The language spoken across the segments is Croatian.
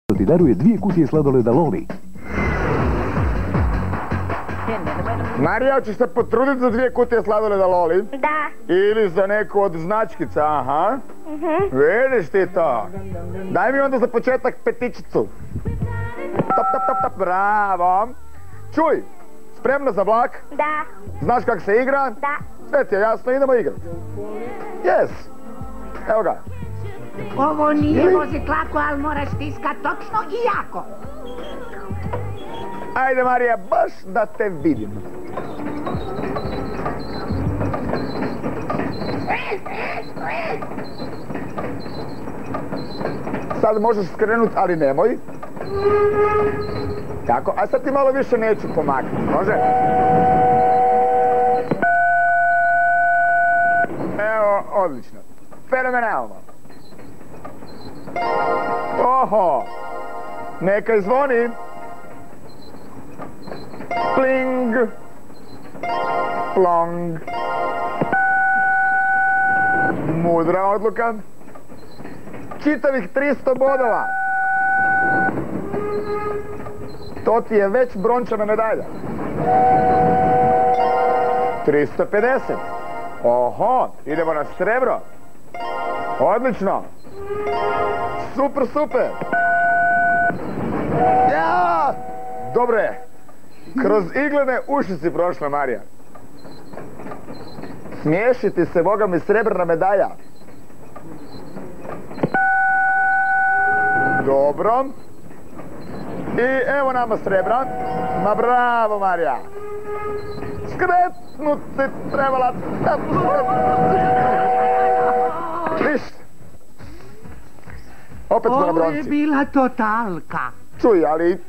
Ti daruje 2 kutije sladoleda Loli. Marija, ćeš se potruditi za 2 kutije sladoleda Loli? Da. Ili za neku od značkica, aha. Vidiš ti to. Daj mi onda za početak petičicu. Top, top, top, top, bravo. Čuj, spremna za vlak? Da. Znaš kako se igra? Da. Sve ti je jasno, idemo igrati. Yes. Evo ga. Ovo nije vozit lako, ali moraš stiskat točno i jako. Ajde Marija, baš da te vidim. Sad možeš skrenut, ali nemoj. Tako, a sad ti malo više neću pomaknuti, može? Evo, odlično. Fenomenalno. Oho! Neka zvoni. Pling. Plong. Mudra odluka. Čitavih 300 bodova. To ti je već brončana medalja. 350. Oho, idemo na srebro. Odlično. Super, super. Ja! Dobro je. Kroz iglene uši si prošla, Marija. Smiješiti se, boga mi, srebrna medalja. Dobro. I evo nama srebra. Ma bravo, Marija. Skretnut si trebala. Viš. Opet smo na bronci. Ovo je bila totalka. Čuj, ali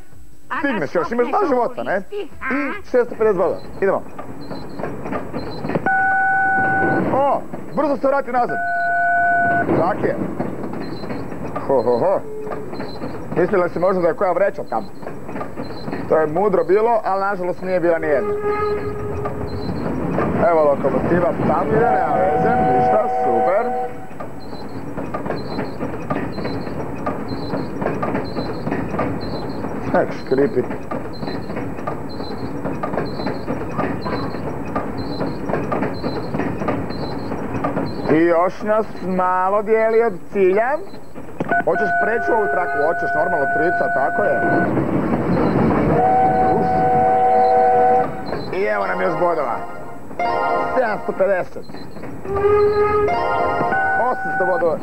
stigneš još, imaš 2 života, ne? I 650 bodova. Idemo. O, brzo se vrati nazad. Tak je. Ho, ho, ho. Mislila si možda da je koja vreća tamo. To je mudro bilo, ali nažalost nije bila nijedna. Evo lokomotiva tamo ide, nema veze, ništa, super. Nek škripi. I još nas malo dijeli od cilja. Hoćeš preći u ovu traku, hoćeš normalno trica, tako je. Uf. I evo nam još bodova. 750. 800 bodova.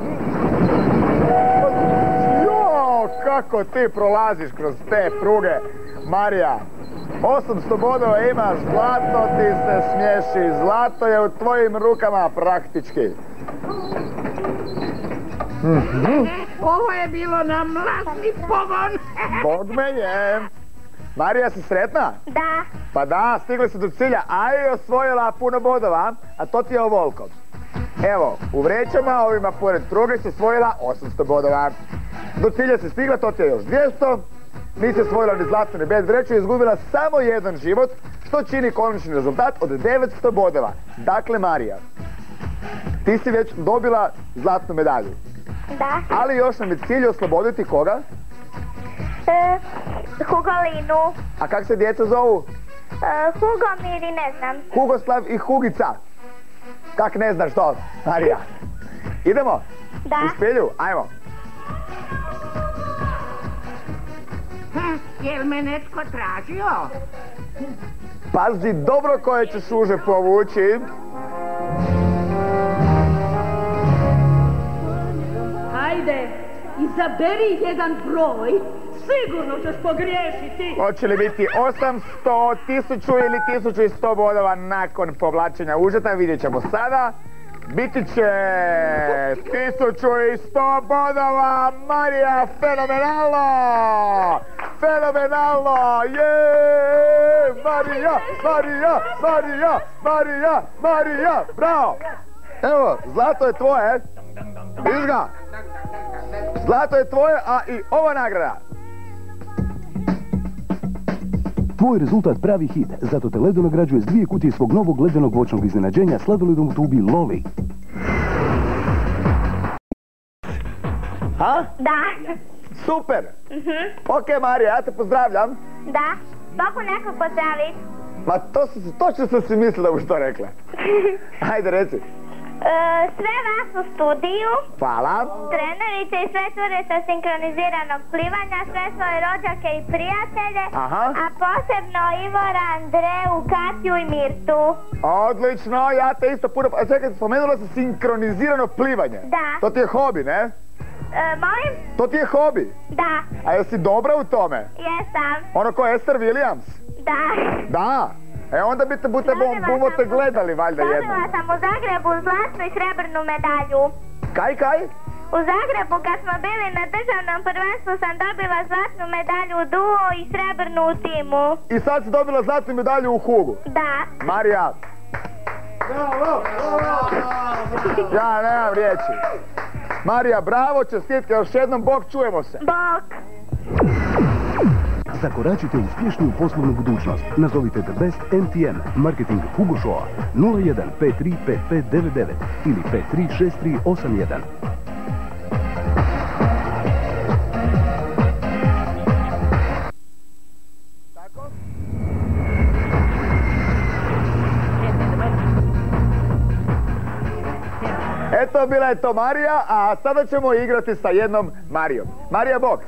Jo, kako ti prolaziš kroz te pruge, Marija. 800 bodova imaš, zlato ti se smiješi, zlato je u tvojim rukama praktički. Ovo je bilo na mlazni pogon. Bog me je. Marija, si sretna? Da. Pa da, stigli su do cilja, a je osvojila puno bodova, a to ti je ovoliko. Evo, u vrećama, ovima pored pruge si osvojila 800 bodova. Do cilja si stigla, to ti je još 200. Nisi osvojila ni zlato ni bez vreću, izgubila samo 1 život, što čini konačni rezultat od 900 bodova. Dakle, Marija, ti si već dobila zlatnu medalju. Da. Ali još nam je cilj osloboditi koga? Hugolinu. A kako se djeca zovu? Hugomir i ne znam. Hugoslav i Hugica. Kak ne znaš to, Marija? Idemo? Da. U špilju, ajmo. Jel me netko tražio? Pazi dobro koje ćeš uže povući. Ajde, izaberi jedan broj, sigurno ćeš pogriješiti. Hoće li biti 800, 1000 ili 1100 bodova nakon povlačenja užeta, vidjet ćemo sada. Biti će 1100 bodova, Marija, fenomenalno! Fenomenalno, je! Marija, Marija, Marija, Marija, Marija, bravo! Evo, zlato je tvoje, vidiš ga? Zlato je tvoje, a i ova nagrada. Tvoj rezultat pravi hit, zato te Ledo nagrađuje s 2 kutije svog novog ledenog voćnog iznenađenja sladoledom u tubi Loli. A? Da. Super! Ok, Marija, ja te pozdravljam. Da. Mogu neko pozdraviti? Ma točno sam si mislila da buš to rekla. Ajde, reci. Sve vas u studiju. Hvala. Trenerice i sve cure sa sinkroniziranog plivanja, sve svoje rođake i prijatelje. Aha. A posebno Ivora, Andreju, Katju i Mirtu. Odlično, ja te isto puno... A čekaj, spomenula si sinkronizirano plivanje. Da. To ti je hobi, ne? Molim? To ti je hobi? Da. A jesi dobra u tome? Jesam. Ono ko Esther Williams? Da. Da. Onda bi te bumote gledali valjda jednom. Dobila sam u Zagrebu zlatnu i srebrnu medalju. Kaj? U Zagrebu kad smo bili na državnom prvenstvu sam dobila zlatnu medalju u duo i srebrnu u timu. I sad si dobila zlatnu medalju u hugu? Da. Marija. Ja nemam riječi. Marija, bravo, čestitke, još jednom, Bog, čujemo se. Bog. Zakoračite u uspješniju poslovnu budućnost. Nazovite The Best MTN, marketing Hugo Showa 01 53 5599 ili 53 6381. Tako? Eto, bila je to Marija, a sada ćemo igrati sa jednom Marijom. Marija, bok.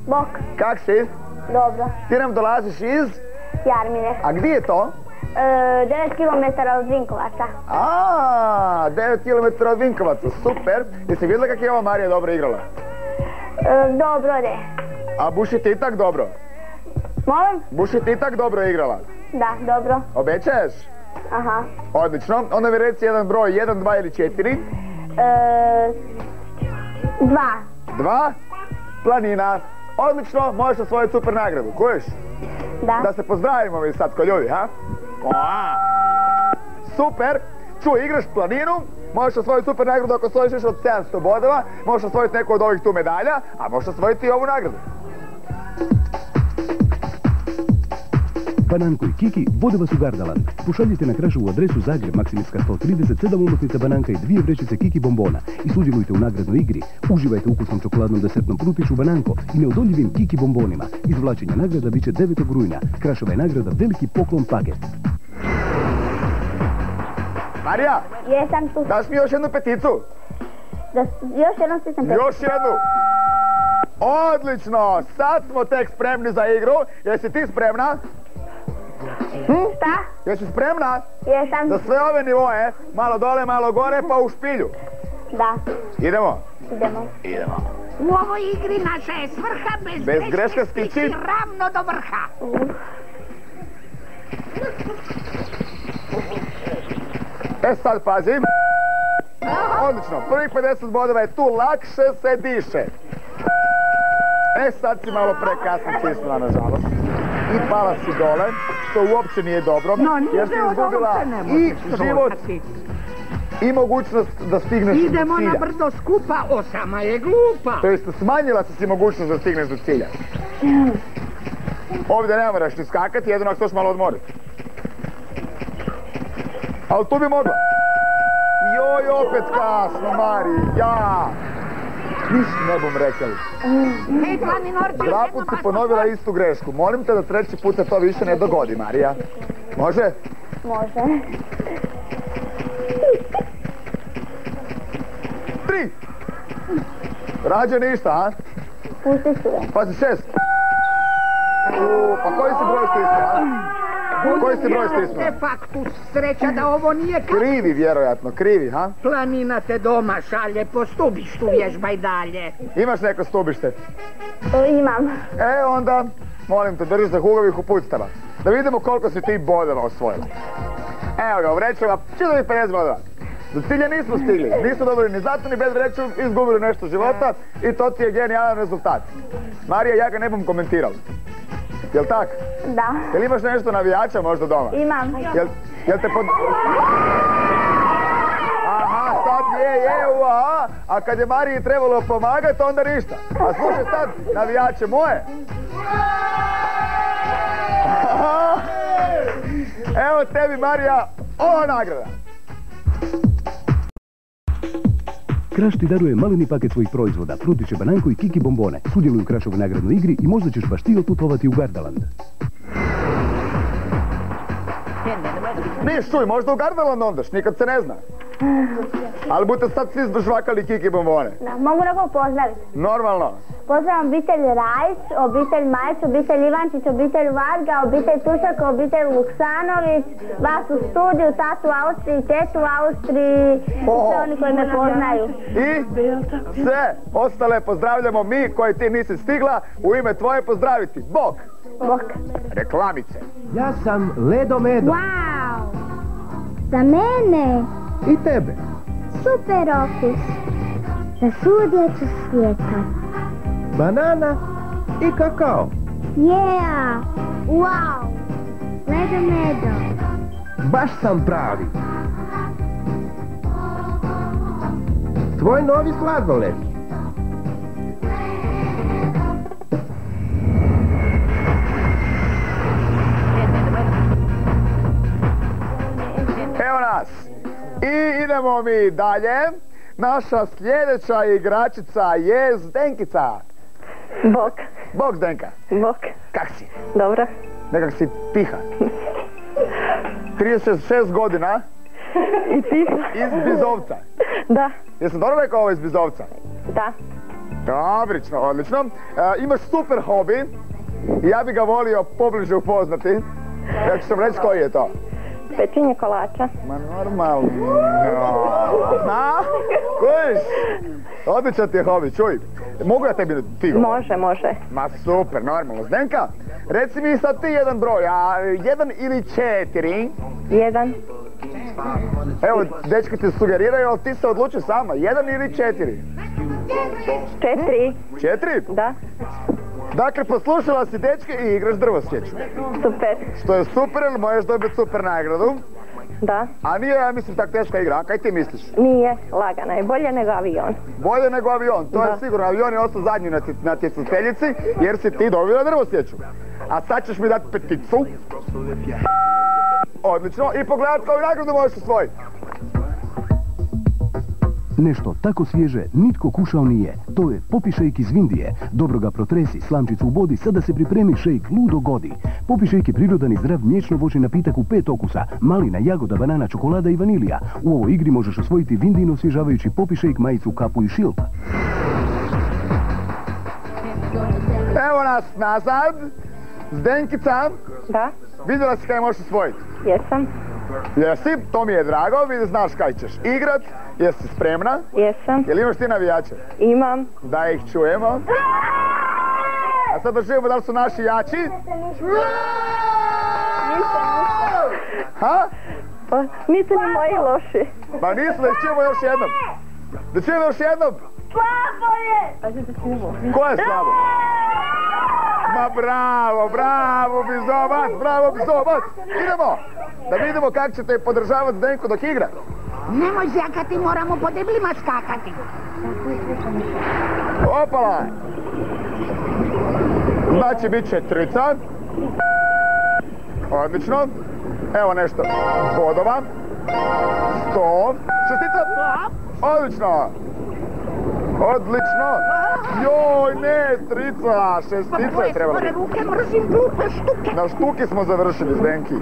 Bog. Kak si? Dobro. Ti nam dolaziš iz? Jarmine. A gdje je to? 9 km od Vinkovaca. 9 km od Vinkovaca, super. Jesi vidjela kako je ova Marija dobro igrala? Dobro, ne. A buši ti tak dobro? Molim? Buši ti tak dobro igrala? Da, dobro. Obećaješ? Aha. Odlično. Onda mi reci jedan broj, 1, 2 ili 4. 2. 2. Planina. Odlično, možeš osvojiti super nagradu. Kuješ? Da. Da se pozdravimo mi sad ko ljudi, ha? Super. Čuj, igraš planinu, možeš osvojiti super nagradu ako osvojiš više od 700 bodova, možeš osvojiti neku od ovih tu medalja, a možeš osvojiti i ovu nagradu. Bananko i Kiki vode vas u Gardaland. Pošaljite na Krašovu adresu Zagreb, Maksimirska 137 umotnica bananka i 2 vrećice Kiki bombona i sudjelujte u nagradnoj igri. Uživajte u ukusnom čokoladnom desertnom prutiću Bananko i neodoljivim Kiki bombonima. Izvlačenje nagrada bit će 9. rujna. Krašova je nagrada veliki poklon paket. Marija, Jesam tu. daš mi još jednu peticu? Još jednom stisnem peticu. Još jednu. Odlično, sad smo tek spremni za igru. Jesi ti spremna? Šta? Jesi spremna? Jesam. Za sve ove nivoe, malo dole, malo gore, pa u špilju. Da. Idemo. Idemo. U ovoj igri naša je svrha bez greške stići ravno do vrha. Sad pazim. Odlično, prvih 50 bodova je tu, lakše se diše. Sad si malo prekasno stisnula, nažalost. I pala si dole, što uopće nije dobro, jer si izgubila i život i mogućnost da stigneš do cilja. Idemo na brdo skupa, osama je glupa. To jest, smanjila si mogućnost da stigneš do cilja. Ovdje ne moraš ni skakati, jedino ako ćeš malo odmoriti. Ali tu bi mogla. Joj, opet kasno, Mari, ja. Niš ne bom rekao. Hej, planinorče, Draput si ponovila istu grešku. Molim te da treći put se to više ne dogodi, Marija. Može? Može. 3. Rađe ništa, a? Pusti se. Pazi, 6. Pa koji si broj stisnuo, a? Koji si broj stisnuo? De facto, sreća da ovo nije Krivi, vjerojatno, krivi, ha? Planina te doma šalje, po stubištu vježbaj dalje. Imaš neko stubište? Imam. Onda, molim te, drži se Hugovih uputstava. Da vidimo koliko si ti bodova osvojila. Evo ga, u vrećama, čitavih 50 bodova. Do cilja nismo stigli, nismo dobili ni zlato ni bez vreću, izgubili nešto života i to ti je genijalan rezultat. Marija, ja ga ne bom komentirao. Jel tak? Da. Jel imaš nešto navijača možda doma? Imam. Jel te Aha, sad je, a kad je Mariji trebalo pomagati, onda ništa. A slušaj sad, navijače moje. Evo tebi, Marija, ova nagrada. Kraš ti daruje maleni paket svojih proizvoda, frutiće, bananko i kiki bombone. Sudjeluju u Krašovoj nagradnoj igri i možda ćeš baš ti otputovati u Gardaland. Niš, čuj, možda u Gardaland ondaš, nikad se ne zna. Ali budete sad svi zdožvakali kiki bombone. Da, mogu nekog pozdraviti. Normalno. Pozdravim obitelj Rajs, obitelj Majić, obitelj Ivančić, obitelj Varga, obitelj Tušak, obitelj Vuksanović, vas u studiju, tatu u Austriji, tetu u Austriji, sve oni koji me poznaju. I sve ostale pozdravljamo mi koji ti nisi stigla u ime tvoje pozdraviti. Bok! Bok. Reklamice. Ja sam Ledo Medo. Wow! Za mene! I tebe. Super okus! Za svu djecu svijeta. Banana i kakao. Yeah! Wow! Ledo Medo. Baš sam pravi. Tvoj novi sladoled. Evo nas. I idemo mi dalje. Naša sljedeća igračica je Zdenkica. Bok. Bok, Zdenka. Bok. Kak si? Dobro. Nekak si tiha. 36 godina. I ti? Iz Bizovca. Da. Jesam dobro rekao ovo iz Bizovca? Da. Dobrično, odlično. Imaš super hobi. I ja bi ga volio pobliže upoznati. Ja ću sam reći koji je to. Pečenje kolača. Ma normalno. A? Kojiš? Odličan ti je hobi, čuj. Mogu ja tebi figo? Može. Ma super, normalno. Zdenka, reci mi sad ti jedan broj, a 1 ili 4? 1. Evo, dečki ti sugeriraju, ali ti se odluči sama. 1 ili 4? 4. 4? Da. Dakle, poslušala si dečke i igraš drvosjeću. Super. Što je super, jer možeš dobiti super nagradu. Da. A nije, ja mislim, tak teška igra. A kaj ti misliš? Nije lagana je. Bolje nego avion. Bolje nego avion, to je Da. sigurno. Avion je ostao zadnji na natjecateljici, jer si ti dobila drvosjeću. A sad ćeš mi dati peticu. Odlično. I pogledat koju nagradu možeš osvojiti. Nešto tako svježe nitko kušao nije. To je Popi šejk iz Vindije. Dobro ga protresi, slamčicu u bodi, sada se pripremi šejk ludo godi. Popi šejk je prirodan i zdrav mliječno-voćni napitak u 5 okusa. Malina, jagoda, banana, čokolada i vanilija. U ovoj igri možeš osvojiti Vindijin osvježavajući Popi šejk, majicu, kapu i šilp. Evo nas nazad. Zdenkica, Da. vidjela si kaj možeš osvojiti? Jesam. Jesi, to mi je drago, vidi znaš kaj ćeš igrat. Jesi spremna? Jesam. Jel imaš ti navijače? Imam. Da ih čujemo. A sad da čujemo da li su naši jači? Ha? Pa nisu ni moji loši. Pa nisu, da ih čujemo još jednom. Da čujemo još jednom. Slabo je! Ko je slabo? Ma bravo Bizovac. Idemo, da vidimo kako ćete podržavati Zdenku dok igra. Nemoj zjakati, moramo po deblima skakati. Opala. Znači bit će trica. Odlično. Evo nešto bodova. 100. Šestica. Odlično. Joj, ne, trica, šestica je trebala. Moje ruke mrzim glupe štuke. Na štuki smo završili, Zdenki.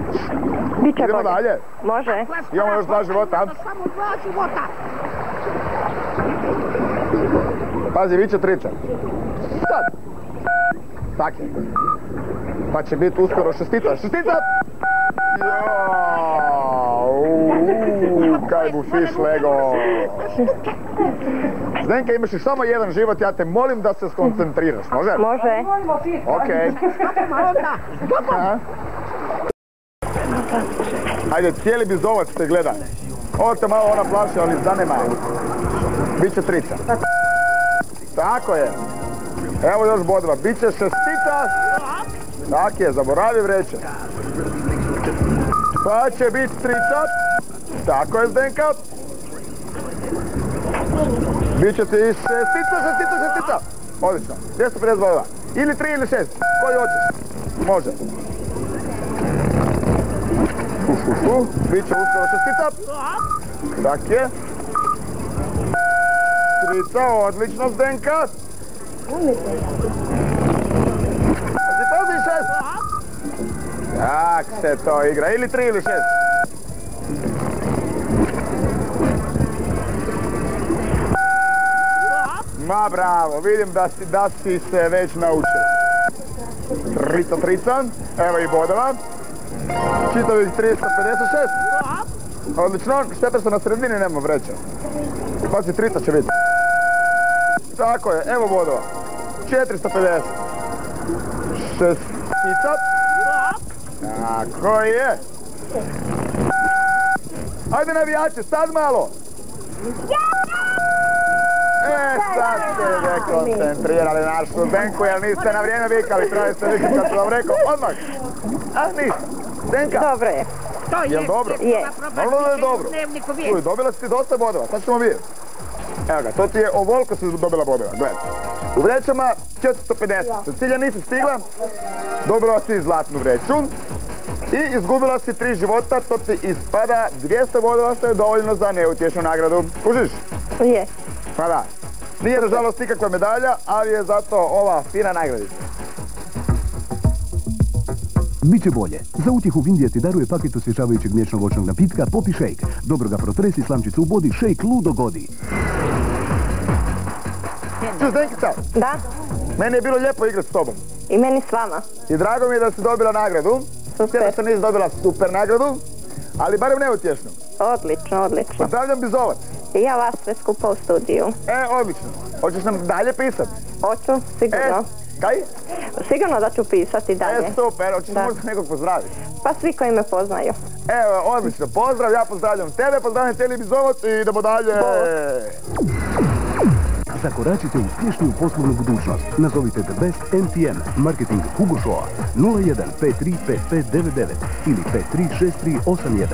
Biće Idemo bolje. dalje. Može. Imamo još 2 života. Samo 2 života. Pazi, bit će trica. Sad. Tak je. Pa će biti uskoro šestica. Šestica! Kaj bu fiš lego. Zdenka, imaš još samo 1 život, ja te molim da se skoncentriraš, može? Može. Okej. Aha. Ajde, cijeli Bizovac te gleda. Ovo te malo ona plaši, ali zanima. Biće trica. Tako je. Evo još bodova. Biće šestica. Tak je, zaboravim reći. Pa će biti trica. Tako je, Zdenka. Biće ti šestica. Odlično. 250 bodova. Ili 3 ili 6. Koji hoćeš? Može. Biće uskoro šestica. Tak je. Trica, odlično Zdenka. Pazi, 6. Jak se to igra, ili 3 ili 6. Ma bravo, vidim da si se već naučio. Trica, evo i bodova. Čitavih 356. Odlično, šteta što na sredini nema vreća. Pa si trica će vidjeti. Tako je, evo bodova. 450. Šestica. Tako je. Ajde navijači, sad malo. Sad ste dekoncentrirali našu Zdenku, jer niste na vrijeme vikali, trebali ste vikati kad sam vam rekao odmah. A niste. Zdenka. Dobro je. Jel dobro? Je. Naravno da je dobro. Uj, dobila si dosta bodova, sad ćemo vidjeti. Evo ga, to ti je ovoliko si dobila bodova, gledaj. U vrećama 450, sa cilja nisi stigla, dobila si zlatnu vreću i izgubila si 3 života, to ti ispada 200 bodova, što je dovoljno za neutješnu nagradu. Kužiš? Je. Pa da. Nije nažalost nikakva medalja, ali je zato ova fina nagradica. Biće bolje. Za utjehu Vindija ti daruje paket osvježavajućeg mliječnog voćnog napitka Popi Shake. Dobro ga protresi, slamčicu u bodi, shake ludo godi. Ču, Zdenkica? Da? Meni je bilo lijepo igrati s tobom. I meni s vama. I drago mi je da si dobila nagradu. Super. Sjeda što nisi dobila super nagradu, ali barem neutješnu. Odlično, odlično. Pozdravljam Bizovac. I ja vas sve skupa u studiju. Odlično. Hoćeš nam dalje pisati? Hoću, sigurno. Kaj? Sigurno da ću pisati dalje. Super, hoćeš možda nekog pozdraviti? Pa svi koji me poznaju. Evo, odlično. Pozdrav, ja pozdravljam tebe, pozdravljam cijeli Bizovac i idemo dalje. Zakoračite u uspješniju poslovnu budućnost. Nazovite The Best MTM, marketing Hugo Shoa 01 53 5599 ili 53 6381.